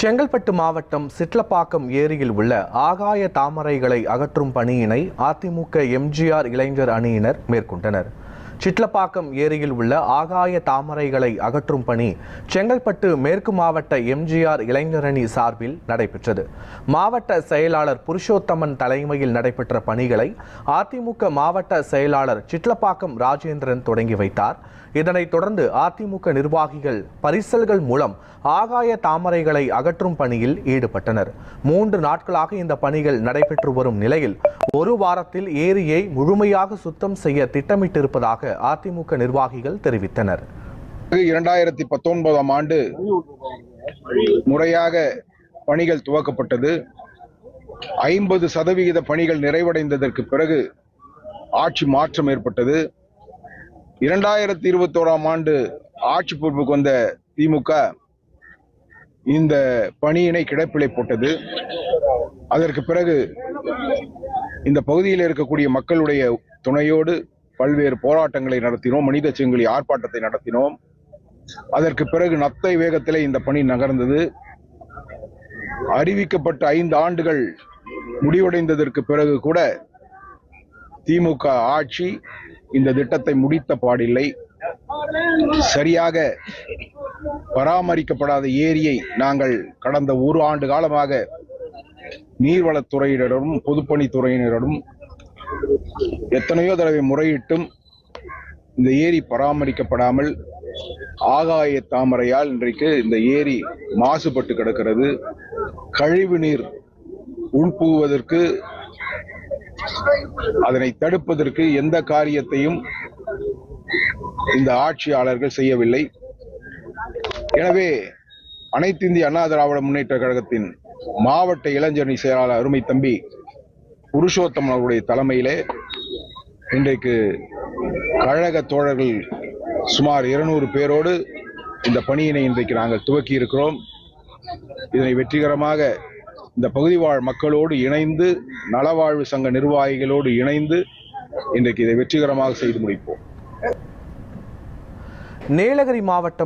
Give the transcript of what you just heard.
செங்கல்பட்டு மாவட்டம் சிட்லப்பாக்கம் ஏரியில் உள்ள ஆகாய தாமரைகளை அகற்றும் பணியினை அதிமுக எம்ஜிஆர் இளைஞர் அணியினர் மேற்கொண்டனர். சிட்லப்பாக்கம் ஏரியில் உள்ள ஆகாய தாமரைகளை அகற்றும் பணி செங்கல்பட்டு மேற்கு மாவட்ட எம்ஜிஆர் இளைஞர் அணி சார்பில் நடைபெற்றது. மாவட்ட செயலாளர் புருஷோத்தமன் தலைமையில் நடைபெற்ற பணிகளை அதிமுக மாவட்ட செயலாளர் சிட்லப்பாக்கம் ராஜேந்திரன் தொடங்கி வைத்தார். இதனைத் தொடர்ந்து அதிமுக நிர்வாகிகள் பரிசல்கள் மூலம் ஆகாய தாமரைகளை அகற்றும் பணியில் ஈடுபட்டனர். 3 நாட்களாக இந்த பணிகள் நடைபெற்று வரும் நிலையில் ஒரு வாரத்தில் ஏரியை முழுமையாக சுத்தம் செய்ய திட்டமிட்டிருப்பதாக அதிமுக நிர்வாகிகள் தெரிவித்தனர். 2019ஆம் ஆண்டு முறையாக பணிகள் துவக்கப்பட்டது. 50% பணிகள் நிறைவடைந்ததற்கு பிறகு ஆட்சி மாற்றம் ஏற்பட்டது. 2021ஆம் ஆண்டு ஆட்சி பொறுப்புக்கு வந்த திமுக இந்த பணியினை கிடப்பிலை போட்டது. அதற்கு பிறகு இந்த பகுதியில் இருக்கக்கூடிய மக்களுடைய துணையோடு பல்வேறு போராட்டங்களை நடத்தினோம், மனித சங்கிலி ஆர்ப்பாட்டத்தை நடத்தினோம். அதற்கு பிறகு நத்தை வேகத்திலே இந்த பணி நகர்ந்தது. அறிவிக்கப்பட்ட 5 ஆண்டுகள் முடிவடைந்ததற்கு பிறகு கூட திமுக ஆட்சி இந்த திட்டத்தை முடித்த பாடில்லை. சரியாக பராமரிக்கப்படாத ஏரியை நாங்கள் கடந்த 1 ஆண்டு காலமாக நீர்வளத்துறையினரும் பொதுப்பணித்துறையினரிடம் எத்தனையோ தடவை முறையிட்டும் இந்த ஏரி பராமரிக்கப்படாமல் ஆகாய தாமரையால் இன்றைக்கு இந்த ஏரி மாசுபட்டு கிடக்கிறது. கழிவு நீர் உள்புகுவதற்கு, அதனை தடுப்பதற்கு எந்த காரியத்தையும் இந்த ஆட்சியாளர்கள் செய்யவில்லை. எனவே அனைத்து இந்திய அண்ணா திராவிட முன்னேற்ற கழகத்தின் மாவட்ட இளைஞரணி செயலாளர் அருமை தம்பி புருஷோத்தமன் அவருடைய தலைமையிலே இன்றைக்கு கழக தோழர்கள் சுமார் 200 பேரோடு இந்த பணியினை இன்றைக்கு நாங்கள் துவக்கி இருக்கிறோம். இதனை வெற்றிகரமாக இந்த பகுதி வாழ் மக்களோடு இணைந்து, நலவாழ்வு சங்க நிர்வாகிகளோடு இணைந்து இன்றைக்கு இதை வெற்றிகரமாக செய்து முடிப்போம். நீலகிரி மாவட்டம்